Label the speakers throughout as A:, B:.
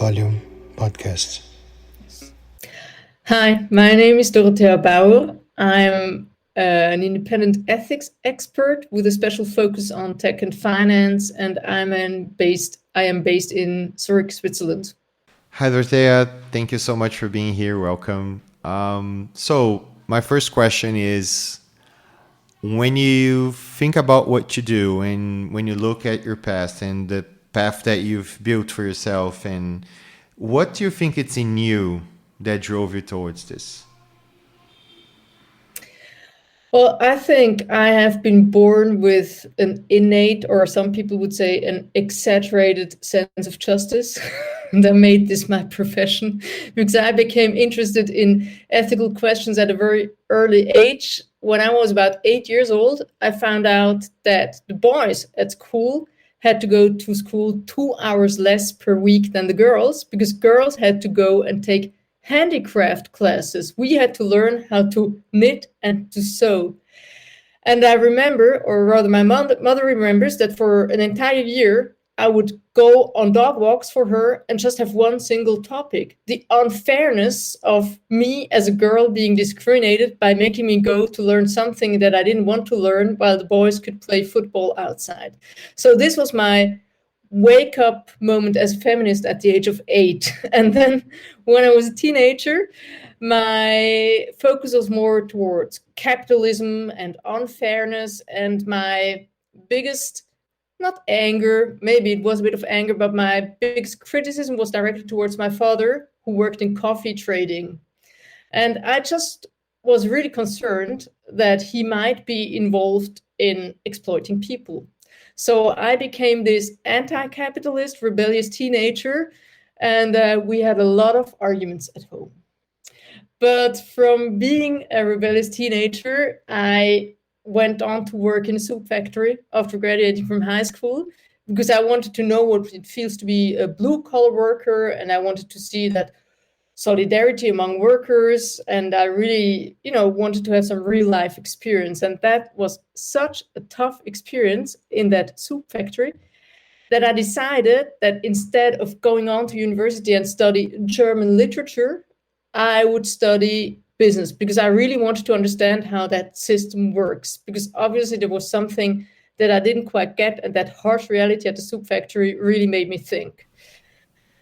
A: Volume podcast.
B: Hi, my name is Dorothea Baur. I'm an independent ethics expert with a special focus on tech and finance, and I am based in Zurich, Switzerland.
C: Hi, Dorothea. Thank you so much for being here. Welcome. So, my first question is when you think about what you do and when you look at your past and the path that you've built for yourself, and what do you think it's in you that drove you towards this?
B: Well, I think I have been born with an innate, or some people would say an exaggerated sense of justice that made this my profession because I became interested in ethical questions at a very early age. When I was about 8 years old, I found out that the boys at school had to go to school 2 hours less per week than the girls because girls had to go and take handicraft classes. We had to learn how to knit and to sew. And I remember, or rather my mother remembers, that for an entire year, I would go on dog walks for her and just have one single topic: the unfairness of me as a girl being discriminated by making me go to learn something that I didn't want to learn while the boys could play football outside. So this was my wake up moment as a feminist at the age of 8. And then when I was a teenager, my focus was more towards capitalism and unfairness. And my biggest, not anger, maybe it was a bit of anger, but my biggest criticism was directed towards my father, who worked in coffee trading. And I just was really concerned that he might be involved in exploiting people. So I became this anti-capitalist, rebellious teenager, and we had a lot of arguments at home. But from being a rebellious teenager, I went on to work in a soup factory after graduating from high school because I wanted to know what it feels to be a blue-collar worker, and I wanted to see that solidarity among workers, and I really, wanted to have some real life experience. And that was such a tough experience in that soup factory that I decided that instead of going on to university and study German literature, I would study business because I really wanted to understand how that system works, because obviously there was something that I didn't quite get, and that harsh reality at the soup factory really made me think.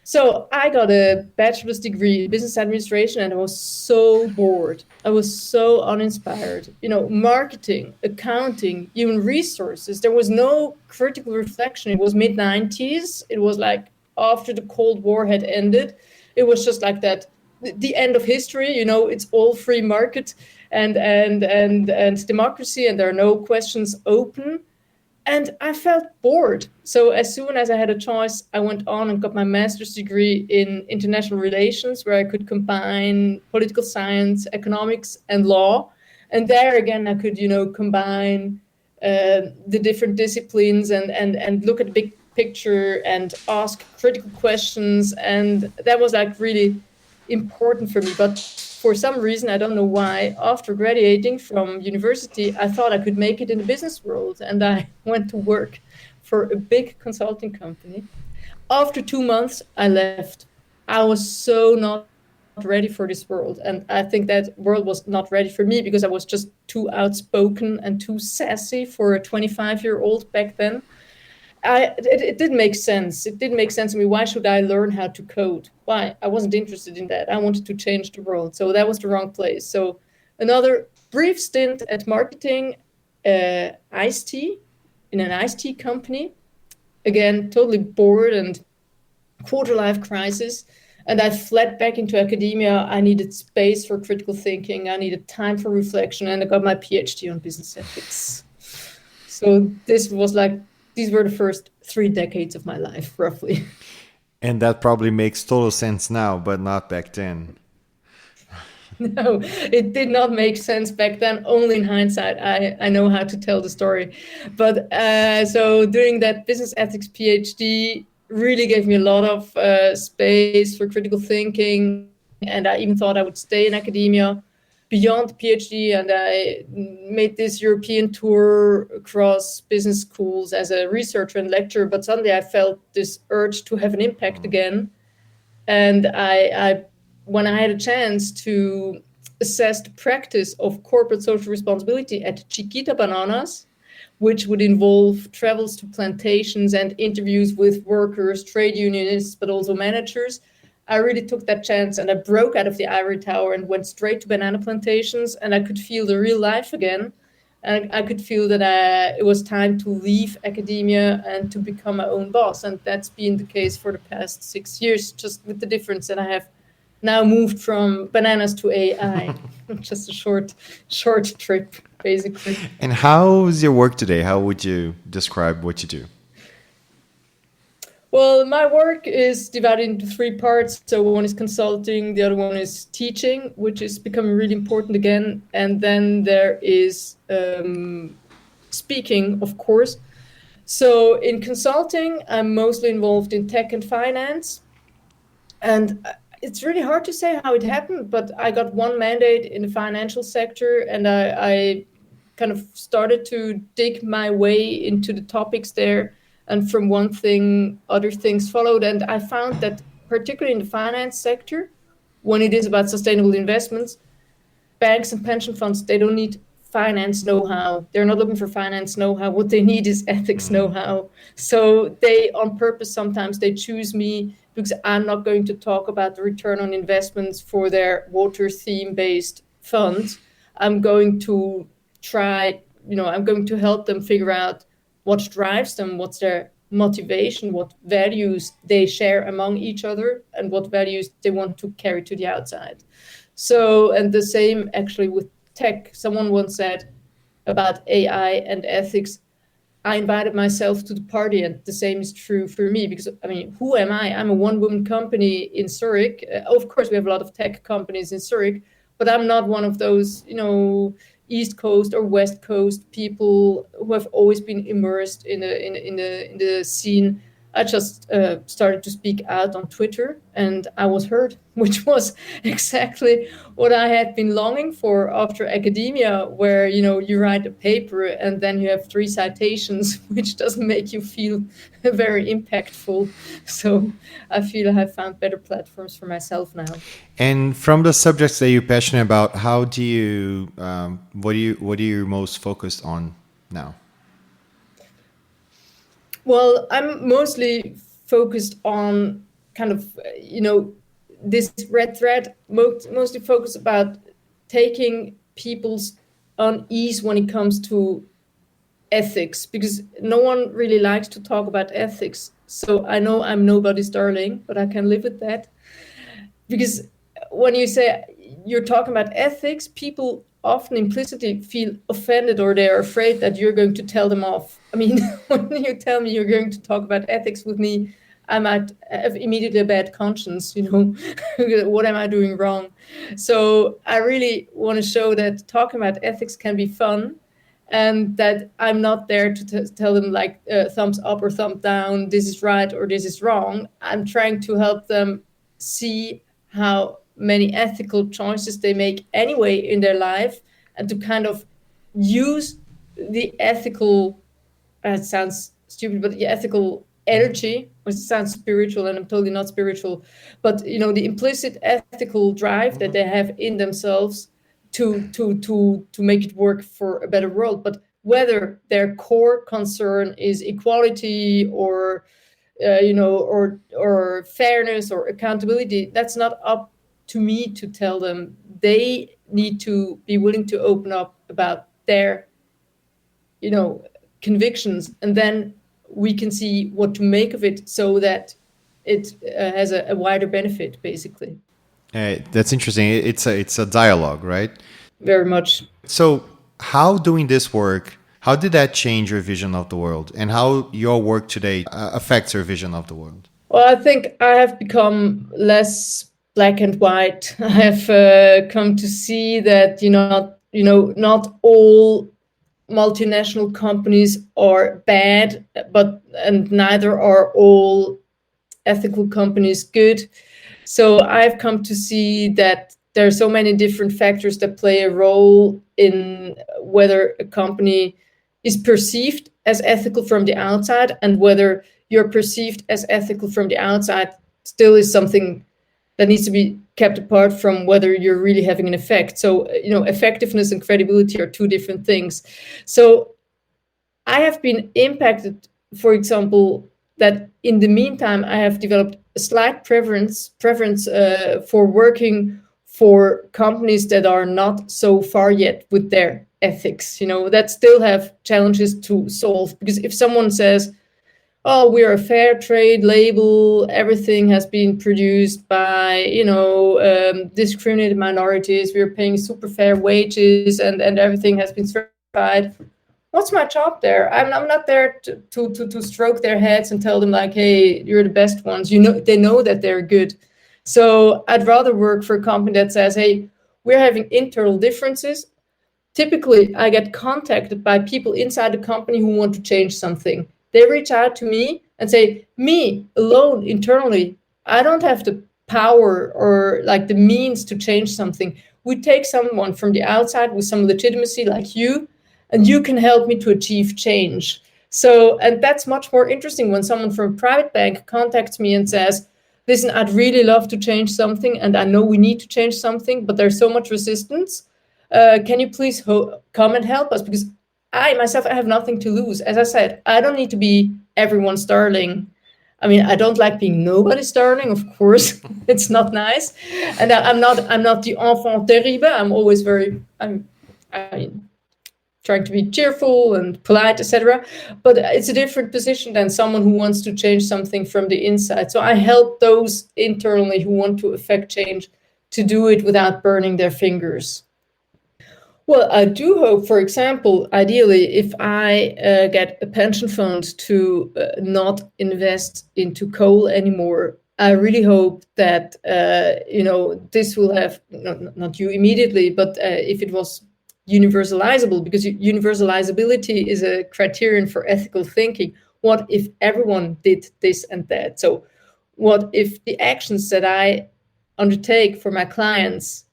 B: So I got a bachelor's degree in business administration, and I was so bored. I was so uninspired. Marketing, accounting, human resources. There was no critical reflection. It was mid-90s. It was like after the Cold War had ended. It was just like that, the end of history. It's all free market and democracy, and there are no questions open. And I felt bored. So as soon as I had a choice, I went on and got my master's degree in international relations, where I could combine political science, economics, and law. And there again, I could, combine the different disciplines and look at the big picture and ask critical questions. And that was like really important for me. But for some reason, I don't know why, after graduating from university, I thought I could make it in the business world. And I went to work for a big consulting company. After 2 months, I left. I was so not ready for this world. And I think that world was not ready for me because I was just too outspoken and too sassy for a 25-year-old back then. It didn't make sense. It didn't make sense to me. Why should I learn how to code? Why? I wasn't interested in that. I wanted to change the world. So that was the wrong place. So another brief stint at marketing, iced tea, in an iced tea company. Again, totally bored and quarter-life crisis. And I fled back into academia. I needed space for critical thinking. I needed time for reflection. And I got my PhD on business ethics. So these were the first 3 decades of my life, roughly.
C: And that probably makes total sense now, but not back then.
B: No, it did not make sense back then. Only in hindsight, I know how to tell the story. But so doing that business ethics PhD really gave me a lot of space for critical thinking. And I even thought I would stay in academia beyond the PhD. And I made this European tour across business schools as a researcher and lecturer. But suddenly I felt this urge to have an impact again. And when I had a chance to assess the practice of corporate social responsibility at Chiquita Bananas, which would involve travels to plantations and interviews with workers, trade unionists, but also managers, I really took that chance and I broke out of the ivory tower and went straight to banana plantations, and I could feel the real life again. And I could feel that it was time to leave academia and to become my own boss. And that's been the case for the past 6 years, just with the difference that I have now moved from bananas to AI. Just a short trip, basically.
C: And how's your work today? How would you describe what you do?
B: Well, my work is divided into 3 parts. So one is consulting, the other one is teaching, which is becoming really important again. And then there is speaking, of course. So in consulting, I'm mostly involved in tech and finance. And it's really hard to say how it happened, but I got one mandate in the financial sector, and I kind of started to dig my way into the topics there. And from one thing, other things followed. And I found that particularly in the finance sector, when it is about sustainable investments, banks and pension funds, they don't need finance know-how. They're not looking for finance know-how. What they need is ethics know-how. So they, on purpose, sometimes they choose me because I'm not going to talk about the return on investments for their water theme-based funds. I'm going to I'm going to help them figure out what drives them, what's their motivation, what values they share among each other, and what values they want to carry to the outside. So, and the same actually with tech. Someone once said about AI and ethics, I invited myself to the party, and the same is true for me, because, I mean, who am I? I'm a one-woman company in Zurich. Of course, we have a lot of tech companies in Zurich, but I'm not one of those, East Coast or West Coast people who have always been immersed in the scene. I just started to speak out on Twitter, and I was heard, which was exactly what I had been longing for after academia, where you write a paper and then you have 3 citations, which doesn't make you feel very impactful. So I feel I have found better platforms for myself now.
C: And from the subjects that you're passionate about, how do you what are you most focused on now?
B: Well, I'm mostly focused on kind of, this red thread, mostly focused about taking people's unease when it comes to ethics, because no one really likes to talk about ethics. So I know I'm nobody's darling, but I can live with that. Because when you say you're talking about ethics, people often implicitly feel offended, or they're afraid that you're going to tell them off. I mean, when you tell me you're going to talk about ethics with me, I might have immediately a bad conscience, what am I doing wrong? So I really want to show that talking about ethics can be fun, and that I'm not there to tell them like thumbs up or thumb down, this is right or this is wrong. I'm trying to help them see how many ethical choices they make anyway in their life, and to kind of use the ethical, it sounds stupid, but the ethical energy, which sounds spiritual, and I'm totally not spiritual, but the implicit ethical drive that they have in themselves to make it work for a better world. But whether their core concern is equality or or fairness or accountability, that's not up to me to tell them. They need to be willing to open up about their, convictions, and then we can see what to make of it, so that it has a wider benefit, basically.
C: That's interesting. It's a dialogue, right?
B: Very much.
C: So, how doing this work? How did that change your vision of the world, and how your work today affects your vision of the world?
B: Well, I think I have become less black and white. I have come to see that not all multinational companies are bad, and neither are all ethical companies good. So I've come to see that there are so many different factors that play a role in whether a company is perceived as ethical from the outside, and whether you're perceived as ethical from the outside still is something that needs to be kept apart from whether you're really having an effect. So, effectiveness and credibility are two different things. So I have been impacted, for example, that in the meantime, I have developed a slight preference for working for companies that are not so far yet with their ethics, that still have challenges to solve. Because if someone says, oh, we're a fair trade label, everything has been produced by, discriminated minorities, we're paying super fair wages, and everything has been certified. What's my job there? I'm not there to stroke their heads and tell them like, hey, you're the best ones. They know that they're good. So I'd rather work for a company that says, hey, we're having internal differences. Typically, I get contacted by people inside the company who want to change something. They reach out to me and say, me alone internally, I don't have the power or like the means to change something. We take someone from the outside with some legitimacy like you, and you can help me to achieve change. So, and that's much more interesting when someone from a private bank contacts me and says, listen, I'd really love to change something, and I know we need to change something, but there's so much resistance. Can you please come and help us? Because I have nothing to lose. As I said, I don't need to be everyone's darling. I mean, I don't like being nobody's darling, of course. It's not nice. And I'm not the enfant terrible. I'm always trying to be cheerful and polite, etc. But it's a different position than someone who wants to change something from the inside. So I help those internally who want to affect change to do it without burning their fingers. Well, I do hope, for example, ideally, if I get a pension fund to not invest into coal anymore, I really hope that, this will have, not you immediately, but if it was universalizable, because universalizability is a criterion for ethical thinking. What if everyone did this and that? So what if the actions that I undertake for my clients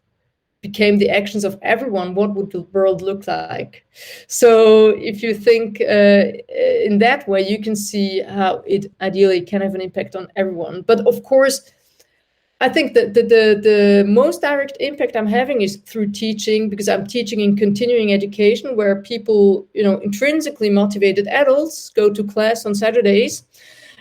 B: became the actions of everyone? What would the world look like? So if you think in that way, you can see how it ideally can have an impact on everyone. But of course, I think that the most direct impact I'm having is through teaching, because I'm teaching in continuing education where people, intrinsically motivated adults go to class on Saturdays,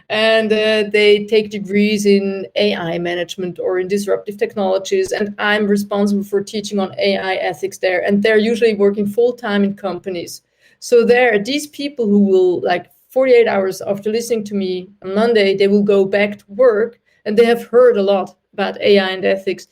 B: and they take degrees in AI management or in disruptive technologies. And I'm responsible for teaching on AI ethics there. And they're usually working full-time in companies. So there are these people who will, like 48 hours after listening to me on Monday, they will go back to work, and they have heard a lot about AI and ethics.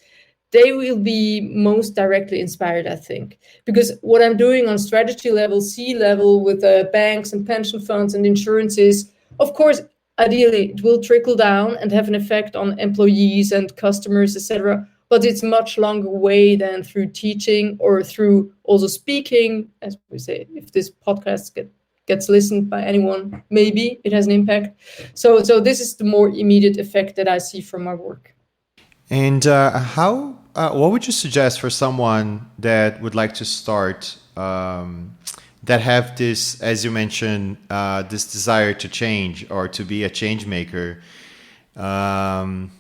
B: They will be most directly inspired, I think, because what I'm doing on strategy level, C level with banks and pension funds and insurances, of course, ideally, it will trickle down and have an effect on employees and customers, etc. But it's much longer way than through teaching or through also speaking. As we say, if this podcast gets listened by anyone, maybe it has an impact. So this is the more immediate effect that I see from my work.
C: And what would you suggest for someone that would like to start, that have this, as you mentioned, this desire to change or to be a change maker, and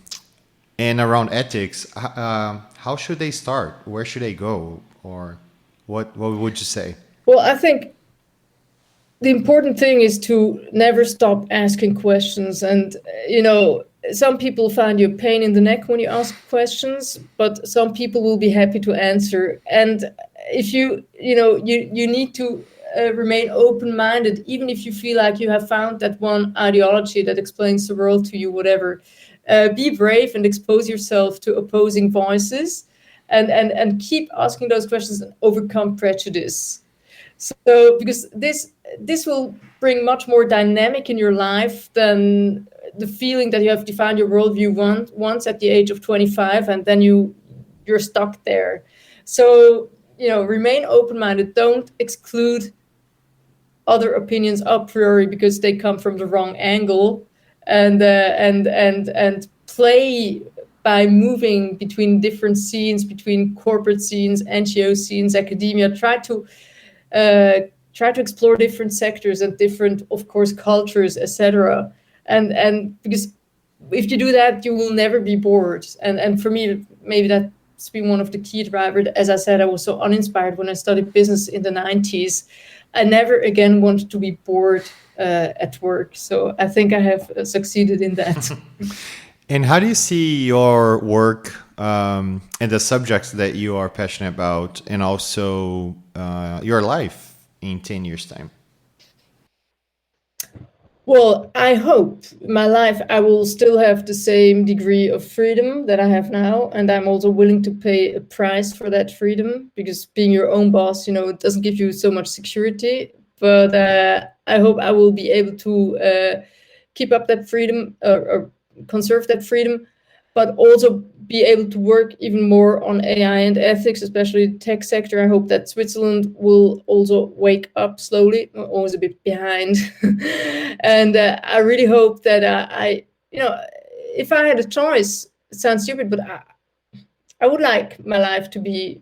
C: around ethics? How should they start? Where should they go? Or what would you say?
B: Well, I think the important thing is to never stop asking questions. And, some people find you a pain in the neck when you ask questions, but some people will be happy to answer. And if you need to remain open-minded, even if you feel like you have found that one ideology that explains the world to you, whatever. Be brave and expose yourself to opposing voices, and keep asking those questions and overcome prejudice. So, because this will bring much more dynamic in your life than the feeling that you have defined your worldview once at the age of 25, and then you're stuck there. So, remain open-minded. Don't exclude other opinions a priori because they come from the wrong angle, and play by moving between different scenes, between corporate scenes, NGO scenes, academia. Try to explore different sectors and different, of course, cultures, etc. And because if you do that, you will never be bored. And for me, maybe that's been one of the key drivers. As I said, I was so uninspired when I studied business in the 90s. I never again wanted to be bored at work. So I think I have succeeded in that.
C: And how do you see your work and the subjects that you are passionate about, and also your life in 10 years' time?
B: Well, I hope my life, I will still have the same degree of freedom that I have now. And I'm also willing to pay a price for that freedom, because being your own boss, it doesn't give you so much security. But I hope I will be able to keep up that freedom, or conserve that freedom, but also be able to work even more on AI and ethics, especially the tech sector. I hope that Switzerland will also wake up slowly. We're always a bit behind. And I really hope that if I had a choice, it sounds stupid, but I would like my life to be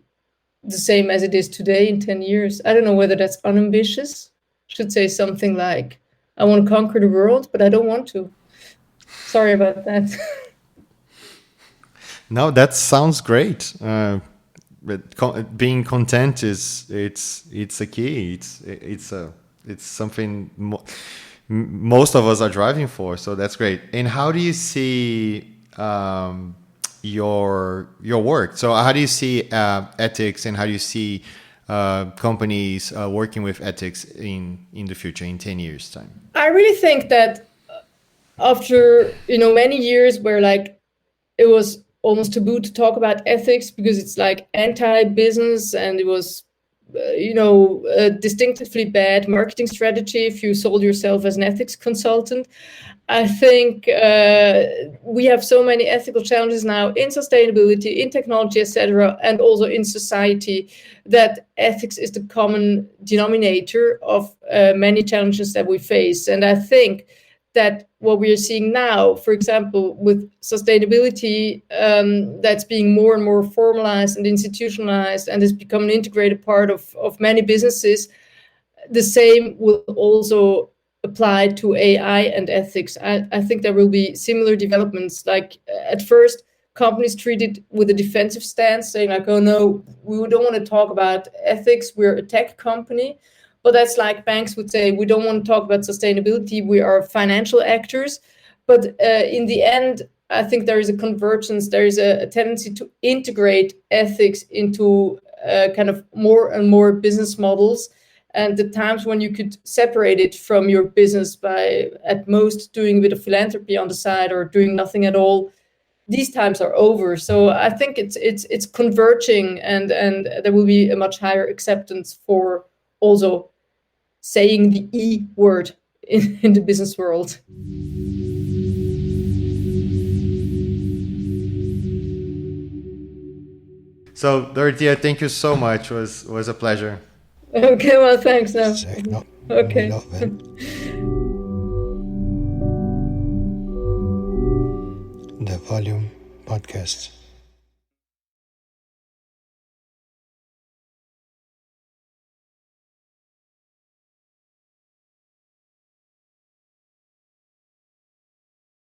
B: the same as it is today in 10 years. I don't know whether that's unambitious. I should say something like, I want to conquer the world, but I don't want to. Sorry about that.
C: No, that sounds great. But being content it's a key. It's something most of us are driving for. So that's great. And how do you see your work? So how do you see ethics, and how do you see companies working with ethics in the future, in 10 years' time?
B: I really think that after many years where it was almost taboo to talk about ethics because it's anti-business, and it was a distinctively bad marketing strategy if you sold yourself as an ethics consultant. I think we have so many ethical challenges now in sustainability, in technology, etc., and also in society, that ethics is the common denominator of many challenges that we face. And I think that what we are seeing now, for example, with sustainability, that's being more and more formalized and institutionalized, and has become an integrated part of many businesses, the same will also apply to AI and ethics. I think there will be similar developments. At first, companies treated with a defensive stance, saying oh no, we don't want to talk about ethics, we're a tech company. But that's like banks would say, we don't want to talk about sustainability, we are financial actors. But in the end, I think there is a convergence, there is a tendency to integrate ethics into kind of more and more business models. And the times when you could separate it from your business by at most doing a bit of philanthropy on the side or doing nothing at all, these times are over. So I think it's converging, and there will be a much higher acceptance for also saying the E word in the business world.
C: So Dorothea, thank you so much. It was a pleasure.
B: Okay, well, thanks. No. Okay.
A: The Volume Podcast.